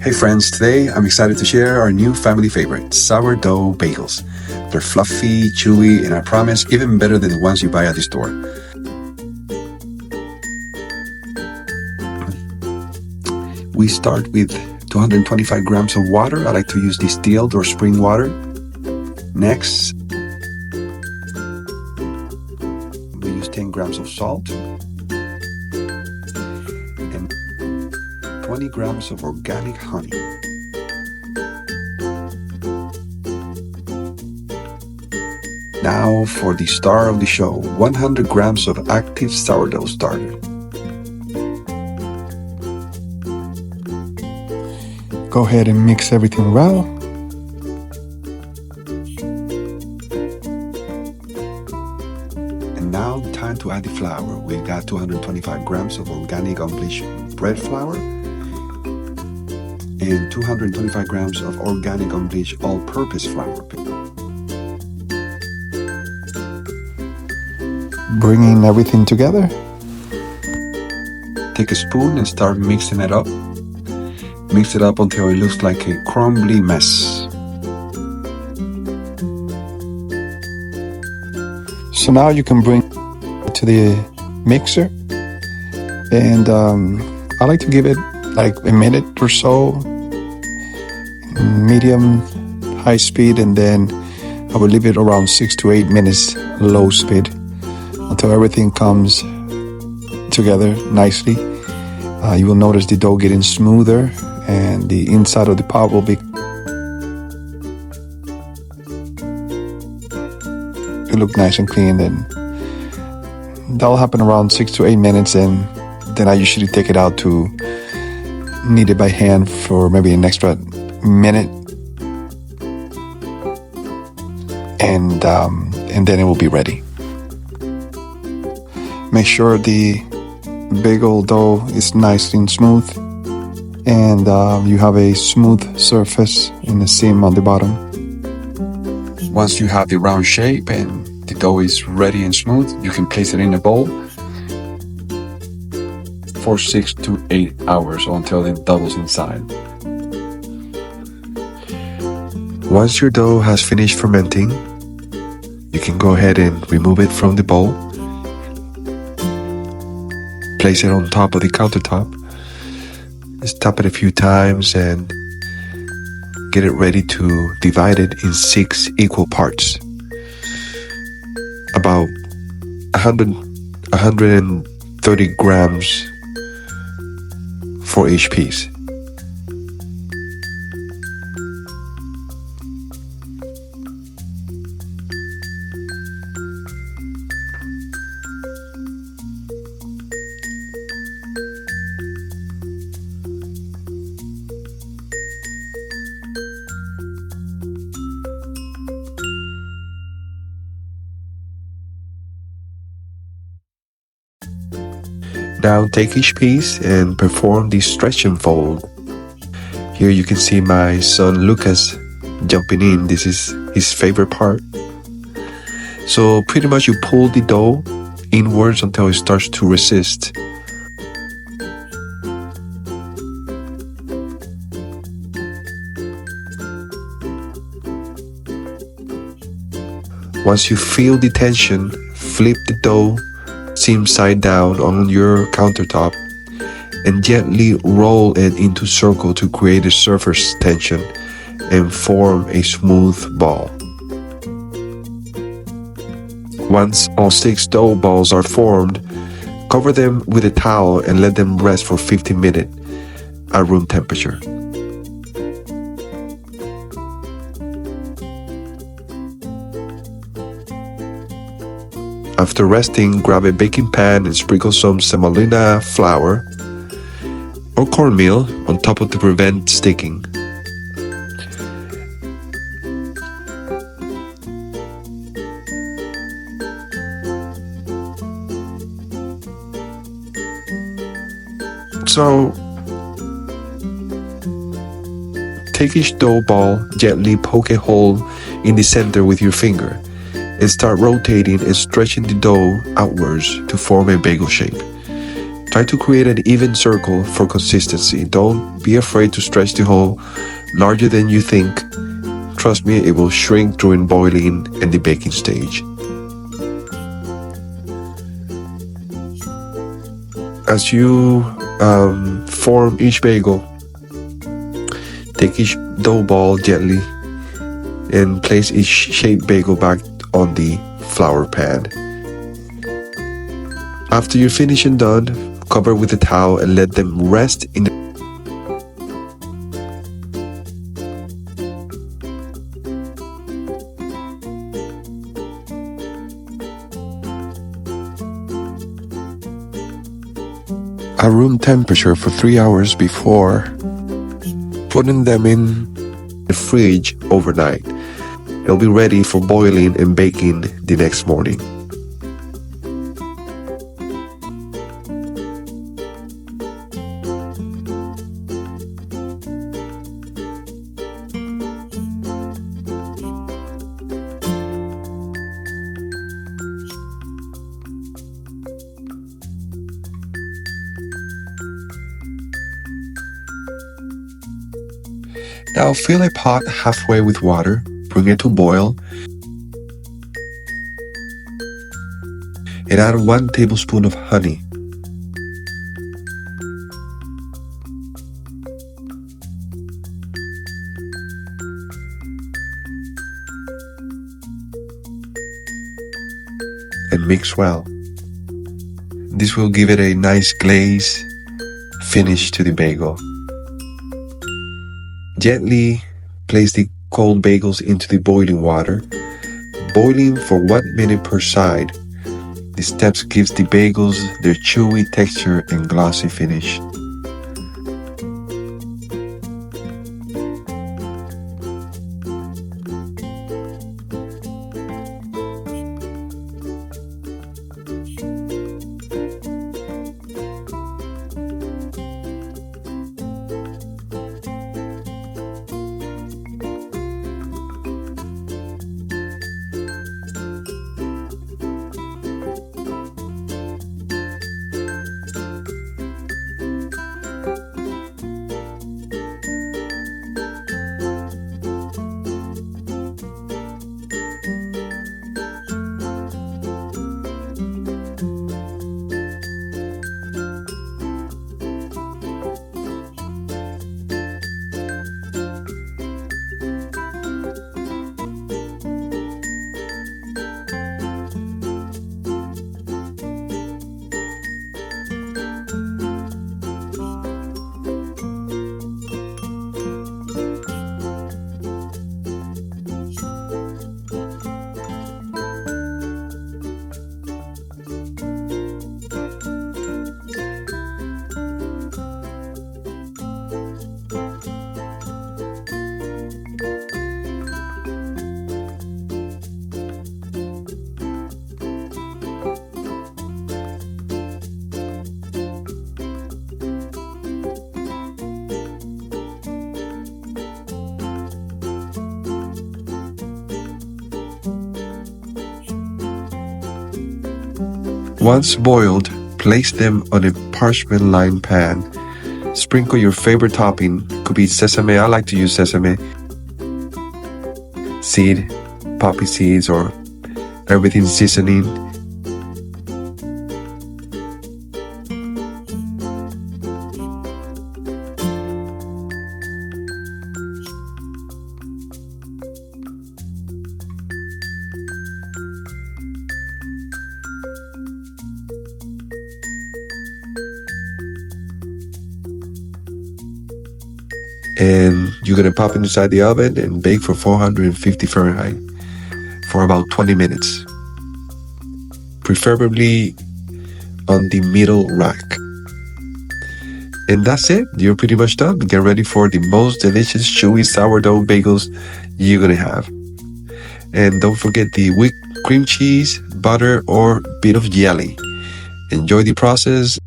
Hey friends, today I'm excited to share our new family favorite, sourdough bagels. They're fluffy, chewy, and I promise even better than the ones you buy at the store. We start with 225 grams of water. I like to use distilled or spring water. Next, we use 10 grams of salt and 20 grams of organic honey. Now for the star of the show, 100 grams of active sourdough starter. Go ahead and mix everything well. And now time to add the flour. We've got 225 grams of organic unbleached bread flour and 225 grams of organic unbleached all-purpose flour. Bringing everything together. Take a spoon and start mixing it up. Mix it up until it looks like a crumbly mess. So now you can bring it to the mixer, and I like to give it like a minute or so, medium, high speed, and then I will leave it around 6 to 8 minutes, low speed, until everything comes together nicely. You will notice the dough getting smoother, and the inside of the pot will be look nice and clean. And that'll happen around 6 to 8 minutes, and then I usually take it out to knead it by hand for maybe an extra minute, and then it will be ready. Make sure the bagel dough is nice and smooth, and you have a smooth surface in the seam on the bottom. Once you have the round shape and the dough is ready and smooth, you can place it in a bowl for 6 to 8 hours until it doubles inside. Once your dough has finished fermenting, you can go ahead and remove it from the bowl. Place it on top of the countertop. Just tap it a few times and get it ready to divide it in 6 equal parts. About 130 grams for each piece. Now take each piece and perform the stretch and fold. Here you can see my son Lucas jumping in. This is his favorite part. So pretty much you pull the dough inwards until it starts to resist. Once you feel the tension, flip the dough seam side down on your countertop and gently roll it into circle to create a surface tension and form a smooth ball. Once all 6 dough balls are formed, cover them with a towel and let them rest for 15 minutes at room temperature. After resting, grab a baking pan and sprinkle some semolina flour or cornmeal on top to prevent sticking. So, take each dough ball, gently poke a hole in the center with your finger, and start rotating and stretching the dough outwards to form a bagel shape. Try to create an even circle for consistency. Don't be afraid to stretch the hole larger than you think. Trust me, it will shrink during boiling and the baking stage. As you form each bagel, take each dough ball gently and place each shaped bagel back on the flour pan. After you're finished and done, cover with a towel and let them rest in the at room temperature for 3 hours before putting them in the fridge overnight. It'll be ready for boiling and baking the next morning. Now fill a pot halfway with water, bring it to boil, and add 1 tablespoon of honey. And mix well. This will give it a nice glaze finish to the bagel. Gently place the cold bagels into the boiling water, boiling for 1 minute per side. This step gives the bagels their chewy texture and glossy finish. Once boiled, place them on a parchment-lined pan. Sprinkle your favorite topping. Could be sesame. I like to use sesame seed, poppy seeds, or everything seasoning. And you're gonna pop it inside the oven and bake for 450 Fahrenheit for about 20 minutes, preferably on the middle rack. And that's it. You're pretty much done. Get ready for the most delicious chewy sourdough bagels you're gonna have. And don't forget the whipped cream cheese, butter, or bit of jelly. Enjoy the process.